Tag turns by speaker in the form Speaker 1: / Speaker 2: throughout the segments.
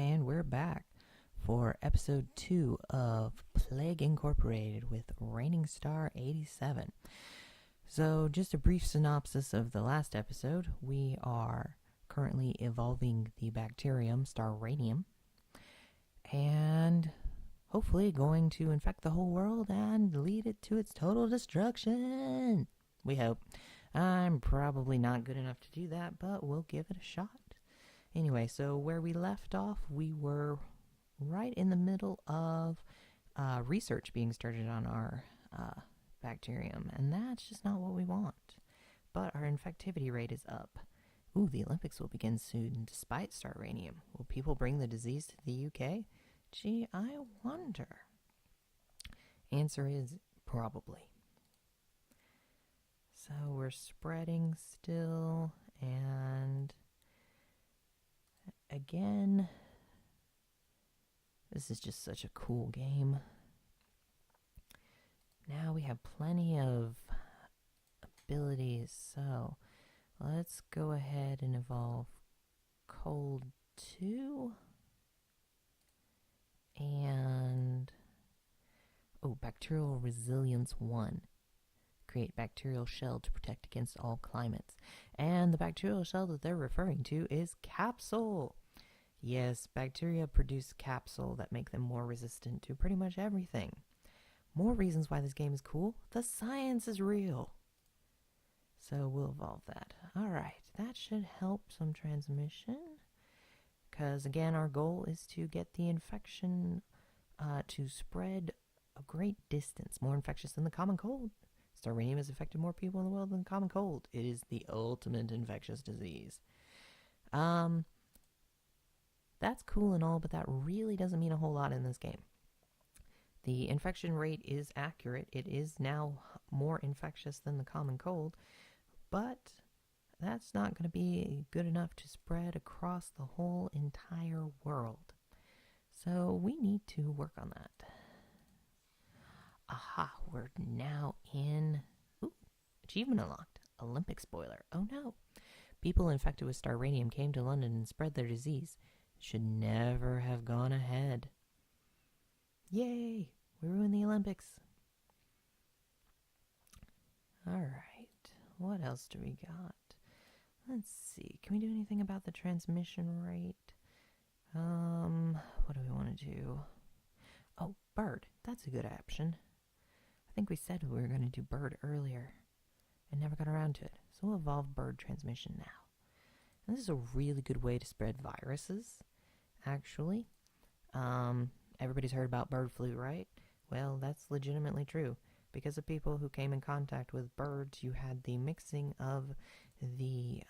Speaker 1: and we're back for episode 2 of Plague Incorporated with Raining Star 87. So, just a brief synopsis of the last episode. We are currently evolving the bacterium Starranium and hopefully going to infect the whole world and lead it to its total destruction. We hope. I'm probably not good enough to do that, but we'll give it a shot. Anyway, so where we left off, we were right in the middle of research being started on our bacterium, and that's just not what we want. But our infectivity rate is up. Ooh, the Olympics will begin soon, despite Starranium. Will people bring the disease to the UK? Gee, I wonder. Answer is probably. So we're spreading still, and again, this is just such a cool game. Now we have plenty of abilities, so let's go ahead and evolve Cold 2 and Bacterial Resilience 1. Create bacterial shell to protect against all climates. And the bacterial shell that they're referring to is capsule. Yes, bacteria produce capsule that make them more resistant to pretty much everything. More reasons why this game is cool. The science is real. So we'll evolve that. Alright, that should help some transmission. Because again, our goal is to get the infection to spread a great distance. More infectious than the common cold. Starranium has affected more people in the world than the common cold. It is the ultimate infectious disease. That's cool and all, but that really doesn't mean a whole lot in this game. The infection rate is accurate. It is now more infectious than the common cold, but that's not going to be good enough to spread across the whole entire world. So we need to work on that. Aha, we're now in achievement unlocked. Olympic spoiler. Oh no. People infected with Starranium came to London and spread their disease. Should never have gone ahead. Yay! We ruined the Olympics. Alright, what else do we got? Let's see. Can we do anything about the transmission rate? What do we want to do? Oh, bird. That's a good option. I think we said we were going to do bird earlier and never got around to it. So we'll evolve bird transmission now. And this is a really good way to spread viruses, actually. Everybody's heard about bird flu, right? Well, that's legitimately true. Because of people who came in contact with birds, you had the mixing of the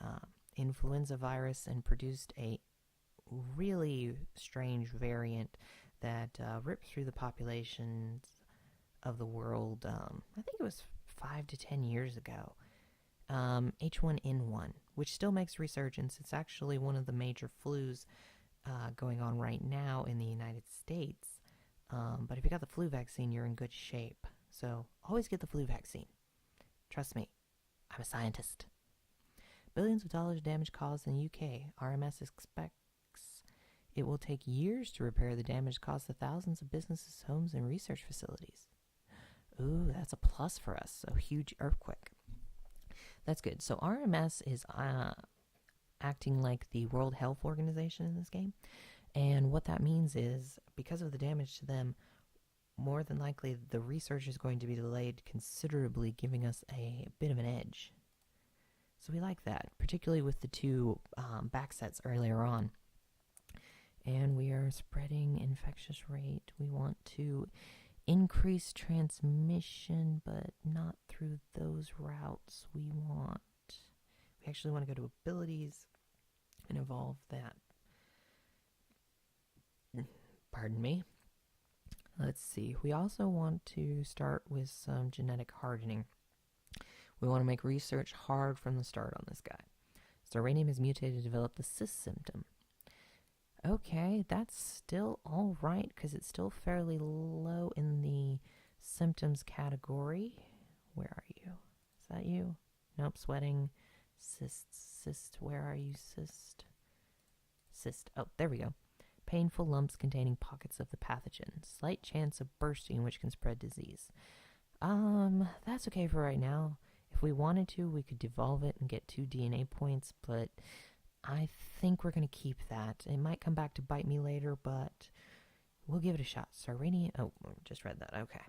Speaker 1: influenza virus and produced a really strange variant that ripped through the populations of the world. I think it was 5 to 10 years ago. H1N1, which still makes resurgence. It's actually one of the major flus going on right now in the United States. But if you got the flu vaccine, you're in good shape. So always get the flu vaccine. Trust me, I'm a scientist. Billions of dollars damage caused in the UK. RMS expects it will take years to repair the damage caused to thousands of businesses, homes, and research facilities. Ooh, that's a plus for us. So huge earthquake. That's good. So RMS is acting like the World Health Organization in this game. And what that means is, because of the damage to them, more than likely the research is going to be delayed considerably, giving us a bit of an edge. So we like that, particularly with the two back sets earlier on. And we are spreading infectious rate. We want to increase transmission, but not through those routes. We actually want to go to abilities and evolve that. Pardon me. Let's see. We also want to start with some genetic hardening. We want to make research hard from the start on this guy. Starranium has mutated to develop the cyst symptom. Okay, that's still all right, because it's still fairly low in the symptoms category. Where are you? Is that you? Nope, sweating. Cyst. Where are you, cyst? Oh, there we go. painful lumps containing pockets of the pathogen. Slight chance of bursting, which can spread disease. That's okay for right now. If we wanted to, we could devolve it and get 2 DNA points, but I think we're going to keep that. It might come back to bite me later, but we'll give it a shot. Sarranium. Oh, just read that. Okay.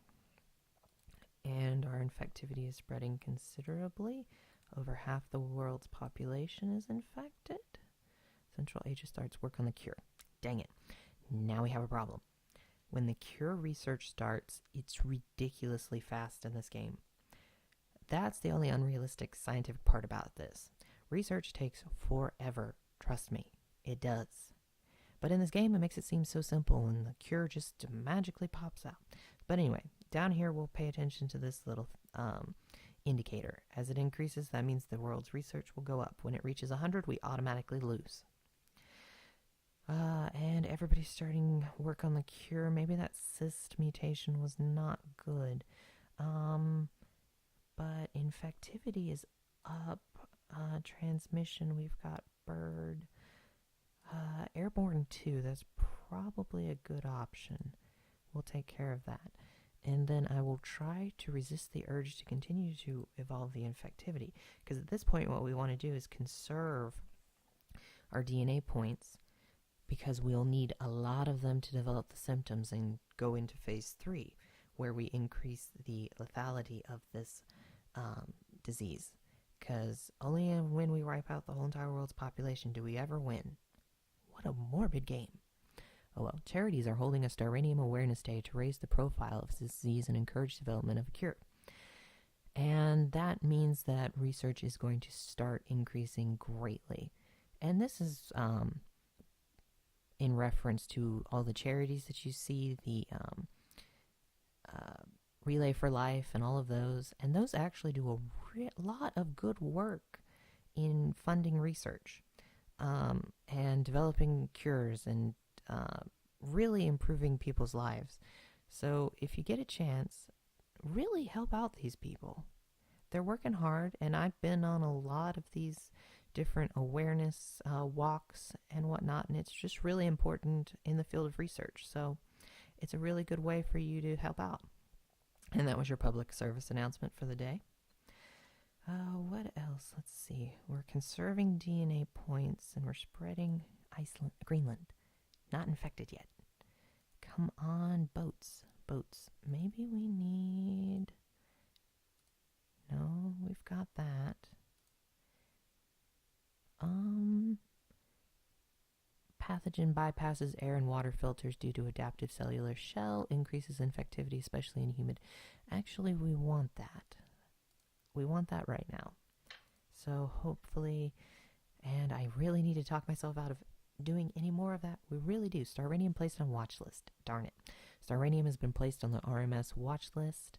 Speaker 1: And our infectivity is spreading considerably. Over half the world's population is infected. Central Asia starts work on the cure. Dang it. Now we have a problem. When the cure research starts, it's ridiculously fast in this game. That's the only unrealistic scientific part about this. Research takes forever. Trust me, it does. But in this game, it makes it seem so simple, and the cure just magically pops out. But anyway, down here, we'll pay attention to this little indicator. As it increases, that means the world's research will go up. When it reaches 100, we automatically lose. And everybody's starting work on the cure. Maybe that cyst mutation was not good. But infectivity is up. Transmission, we've got bird. Airborne too. That's probably a good option. We'll take care of that. And then I will try to resist the urge to continue to evolve the infectivity. Because at this point, what we want to do is conserve our DNA points, because we'll need a lot of them to develop the symptoms and go into phase 3, where we increase the lethality of this disease. Because only when we wipe out the whole entire world's population do we ever win. What a morbid game. Oh well, charities are holding a Starranium Awareness Day to raise the profile of this disease and encourage development of a cure. And that means that research is going to start increasing greatly. And this is in reference to all the charities that you see, the Relay for Life and all of those. And those actually do a lot of good work in funding research and developing cures and really improving people's lives. So if you get a chance, really help out these people. They're working hard, and I've been on a lot of these different awareness walks and whatnot, and it's just really important in the field of research. So it's a really good way for you to help out. And that was your public service announcement for the day. What else? Let's see. We're conserving DNA points, and we're spreading Greenland. Not infected yet. Come on, boats. Boats. Maybe we need... No, we've got that. Pathogen bypasses air and water filters due to adaptive cellular shell, increases infectivity, especially in humid. Actually, we want that. We want that right now. So hopefully, and I really need to talk myself out of doing any more of that. We really do. Starranium placed on watch list. Darn it. Starranium has been placed on the RMS watch list.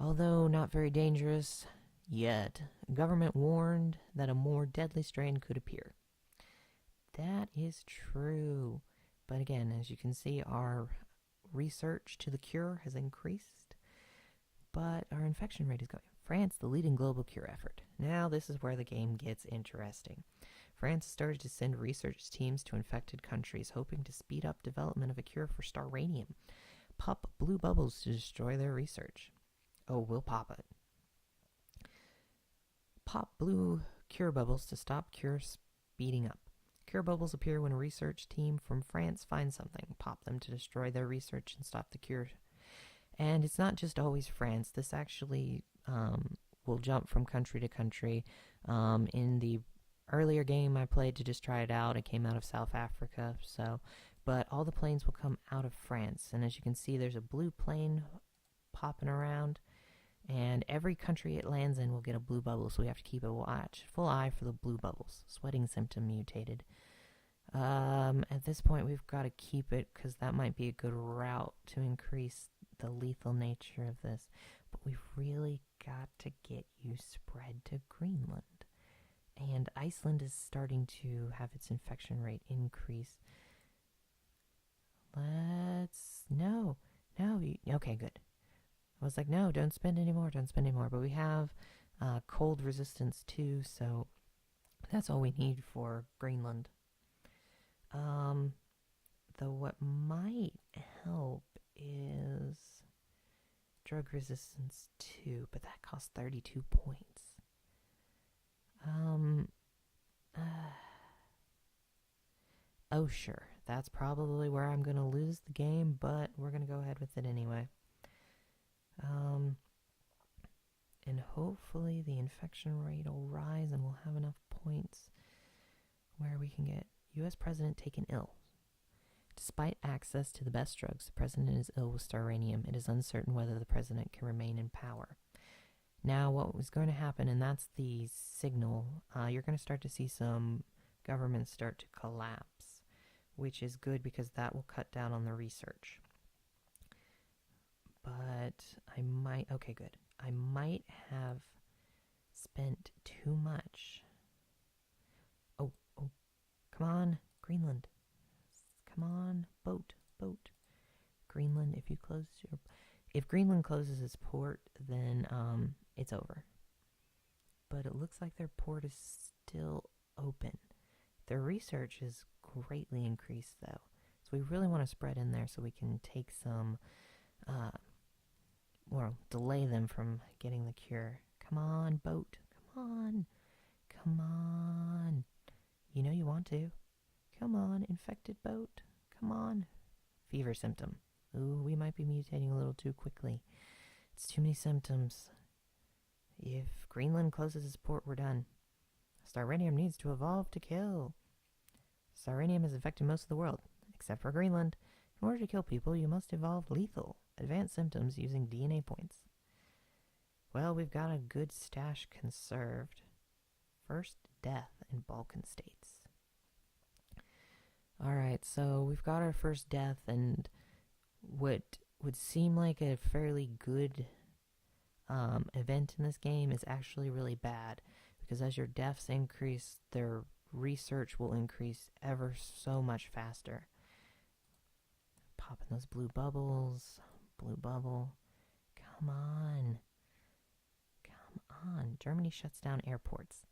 Speaker 1: Although not very dangerous yet. Government warned that a more deadly strain could appear. That is true. But again, as you can see, our research to the cure has increased, but our infection rate is going. France, the leading global cure effort. Now this is where the game gets interesting. France started to send research teams to infected countries, hoping to speed up development of a cure for Starranium. Pop blue bubbles to destroy their research. Oh, we'll pop it. Pop blue cure bubbles to stop cure speeding up. Cure bubbles appear when a research team from France finds something. Pop them to destroy their research and stop the cure. And it's not just always France. This actually will jump from country to country. In the earlier game I played to just try it out, it came out of South Africa. But all the planes will come out of France. And as you can see, there's a blue plane popping around. And every country it lands in will get a blue bubble, so we have to keep a full eye for the blue bubbles. Sweating symptom mutated. At this point, we've got to keep it, because that might be a good route to increase the lethal nature of this. But we've really got to get you spread to Greenland. And Iceland is starting to have its infection rate increase. Okay, good. I was like, no, don't spend any more. But we have cold resistance too, so that's all we need for Greenland. Though what might help is drug resistance 2, but that costs 32 points. Oh, sure. That's probably where I'm going to lose the game, but we're going to go ahead with it anyway. And hopefully the infection rate will rise and we'll have enough points where we can get U.S. President taken ill. Despite access to the best drugs, the president is ill with Staranium. It is uncertain whether the president can remain in power. Now, what was going to happen, and that's the signal, you're going to start to see some governments start to collapse, which is good because that will cut down on the research. But okay, good. I might have spent too much. Oh, come on, Greenland. Come on, boat. Greenland, if Greenland closes its port, then it's over. But it looks like their port is still open. Their research is greatly increased, though. So we really want to spread in there so we can take some, or delay them from getting the cure. Come on, boat. Come on. You know you want to. Come on, infected boat. Come on. Fever symptom. Ooh, we might be mutating a little too quickly. It's too many symptoms. If Greenland closes its port, we're done. Staranium needs to evolve to kill. Staranium has infected most of the world, except for Greenland. In order to kill people, you must evolve lethal, advanced symptoms using DNA points. Well, we've got a good stash conserved. First death in Balkan states. Alright, so we've got our first death, and what would seem like a fairly good event in this game is actually really bad, because as your deaths increase, their research will increase ever so much faster. Popping those blue bubbles. Blue bubble. Come on. Germany shuts down airports.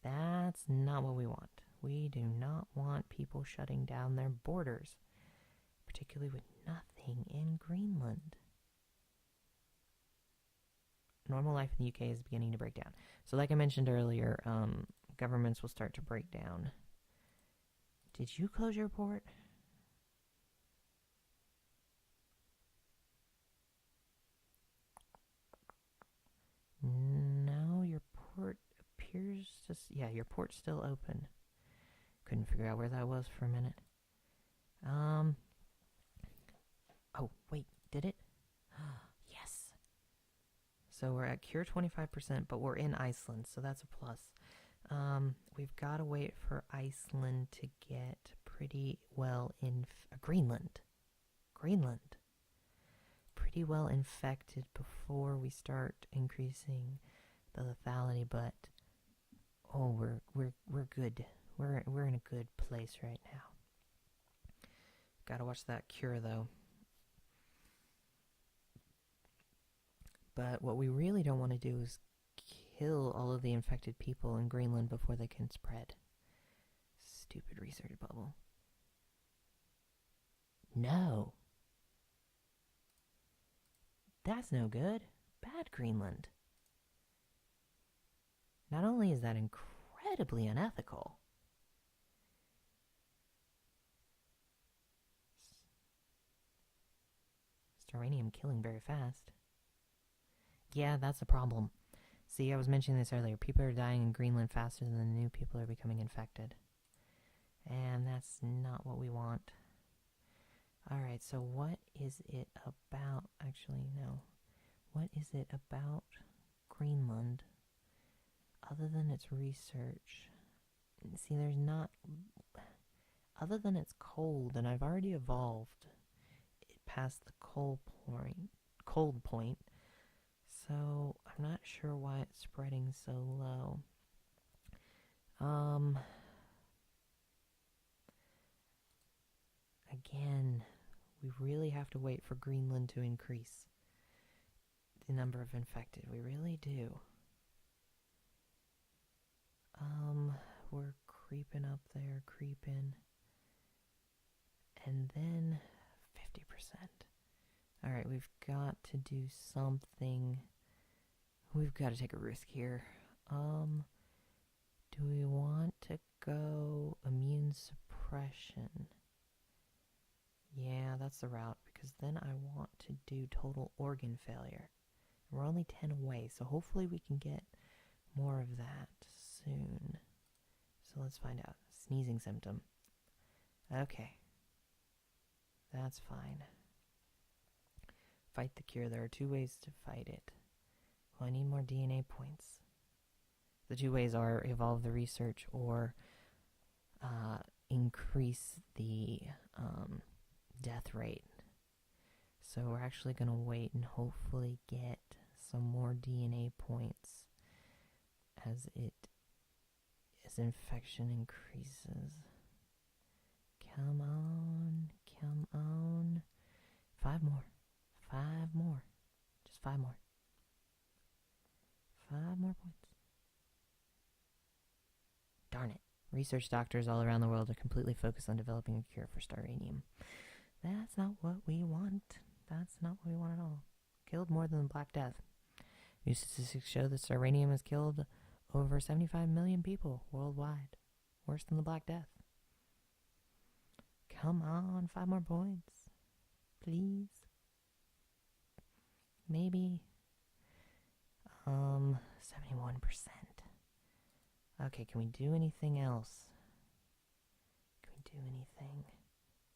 Speaker 1: That's not what we want. We do not want people shutting down their borders, particularly with nothing in Greenland. Normal life in the UK is beginning to break down. So like I mentioned earlier, governments will start to break down. Did you close your port? No, your port appears to... Yeah, your port's still open. Couldn't figure out where that was for a minute. Oh, wait, did it? Yes! So we're at cure 25%, but we're in Iceland, so that's a plus. We've got to wait for Iceland to get pretty well in... Greenland. Pretty well infected before we start increasing the lethality, but... Oh, we're good. We're in a good place right now. Gotta watch that cure, though. But what we really don't want to do is kill all of the infected people in Greenland before they can spread. Stupid research bubble. No! That's no good. Bad Greenland. Not only is that incredibly unethical, Staranium killing very fast. Yeah, that's a problem. See, I was mentioning this earlier. People are dying in Greenland faster than the new people are becoming infected. And that's not what we want. Alright, so what is it about... Actually, no. What is it about Greenland other than its research? See, there's not... Other than it's cold, and I've already evolved it past the cold point. So, I'm not sure why it's spreading so low. Again, we really have to wait for Greenland to increase the number of infected. We really do. We're creeping up there, creeping. And then 50%. Alright, we've got to do something. We've got to take a risk here. Do we want to go immune suppression? Yeah, that's the route, because then I want to do total organ failure. We're only 10 away, so hopefully we can get more of that soon. So let's find out. Sneezing symptom. Okay. That's fine. Fight the cure. There are 2 ways to fight it. Well, I need more DNA points. The 2 ways are evolve the research or increase the death rate. So we're actually going to wait and hopefully get some more DNA points as infection increases. Come on, come on. 5 more. 5 more. Just 5 more. 5 more points. Darn it. Research doctors all around the world are completely focused on developing a cure for Staranium. That's not what we want. That's not what we want at all. Killed more than the Black Death. New statistics show that Staranium has killed over 75 million people worldwide. Worse than the Black Death. Come on, 5 more points. Please. Maybe. 71%. Okay, can we do anything else? Can we do anything?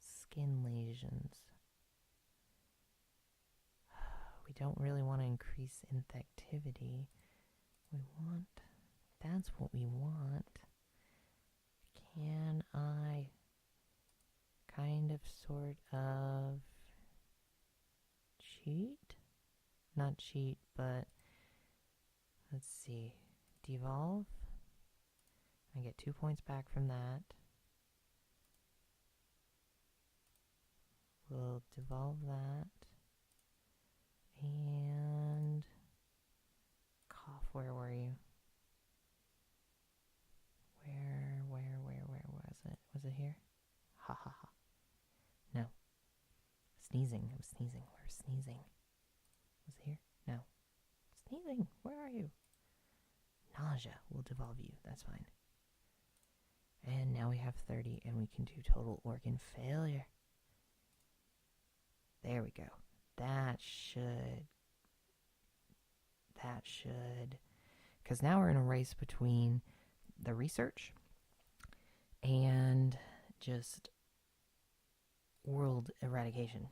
Speaker 1: Skin lesions. We don't really want to increase infectivity. That's what we want. Can I kind of, sort of cheat? Not cheat, but let's see. Devolve. I get 2 points back from that. We'll devolve that. And cough, where were you? Where was it? Was it here? Ha ha ha. No. Sneezing. I was sneezing. Where's sneezing? Was it here? No. Sneezing. Where are you? Nausea. We'll devolve you. That's fine. And now we have 30 and we can do total organ failure. There we go. That should. Because now we're in a race between the research and just world eradication.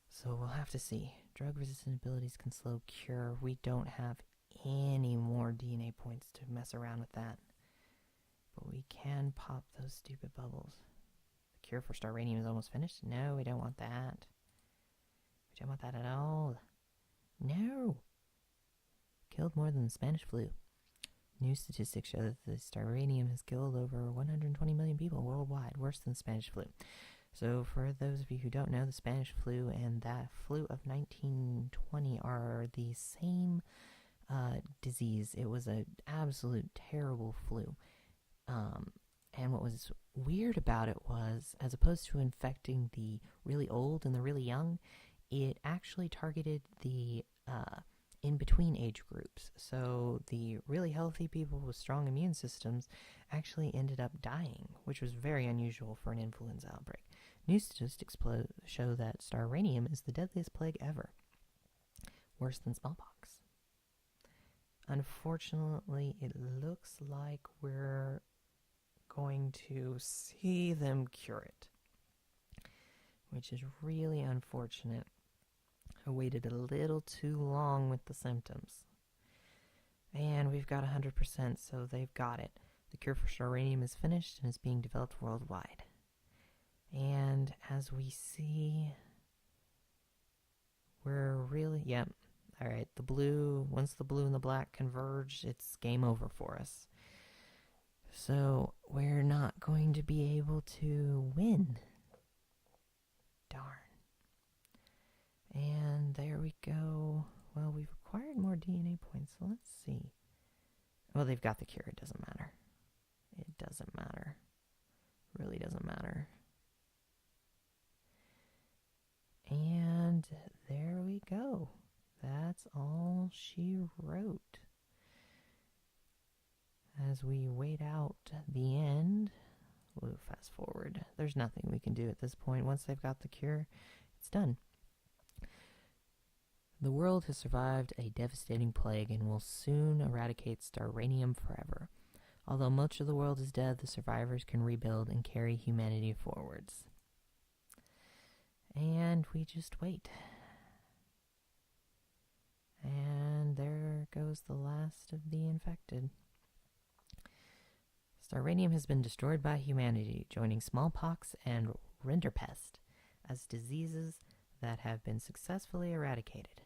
Speaker 1: So we'll have to see. Drug-resistant abilities can slow cure. We don't have any more DNA points to mess around with that. But we can pop those stupid bubbles. The cure for Staranium is almost finished? No, we don't want that. We don't want that at all. No! Killed more than the Spanish flu. New statistics show that the Staranium has killed over 120 million people worldwide, worse than the Spanish flu. So for those of you who don't know, the Spanish flu and that flu of 1920 are the same disease. It was an absolute terrible flu. And what was weird about it was, as opposed to infecting the really old and the really young, it actually targeted the in-between age groups. So the really healthy people with strong immune systems actually ended up dying, which was very unusual for an influenza outbreak. New statistics show that Staranium is the deadliest plague ever, worse than smallpox. Unfortunately, it looks like we're going to see them cure it, which is really unfortunate. I waited a little too long with the symptoms. And we've got 100%, so they've got it. The cure for Staranium is finished and is being developed worldwide. And as we see, we're really, yep. Alright, the blue, once the blue and the black converge, it's game over for us. So, we're not going to be able to win. Darn. And there we go. Well, we've acquired more DNA points, so let's see. Well, they've got the cure. It doesn't matter. It doesn't matter. Really doesn't matter. go. That's all she wrote. As we wait out the end, we'll fast forward. There's nothing we can do at this point. Once they've got the cure, it's done. The world has survived a devastating plague and will soon eradicate Starranium forever. Although much of the world is dead, the survivors can rebuild and carry humanity forwards. And we just wait. And there goes the last of the infected. Starranium has been destroyed by humanity, joining smallpox and rinderpest as diseases that have been successfully eradicated.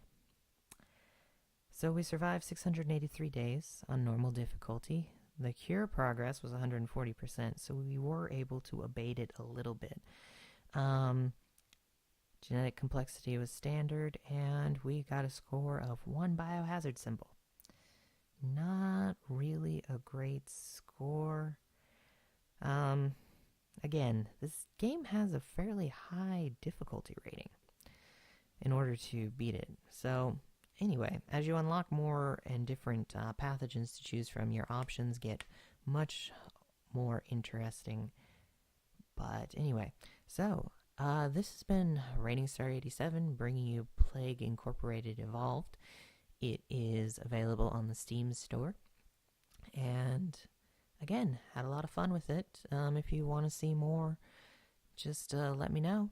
Speaker 1: So we survived 683 days on normal difficulty. The cure progress was 140%, so we were able to abate it a little bit. Genetic complexity was standard, and we got a score of 1 biohazard symbol. Not really a great score. Again, this game has a fairly high difficulty rating in order to beat it. So, anyway, as you unlock more and different pathogens to choose from, your options get much more interesting. But anyway, so this has been Raining Star 87, bringing you Plague Incorporated Evolved. It is available on the Steam store, and again, had a lot of fun with it. If you want to see more, just let me know.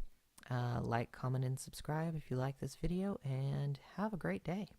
Speaker 1: Like, comment, and subscribe if you like this video, and have a great day.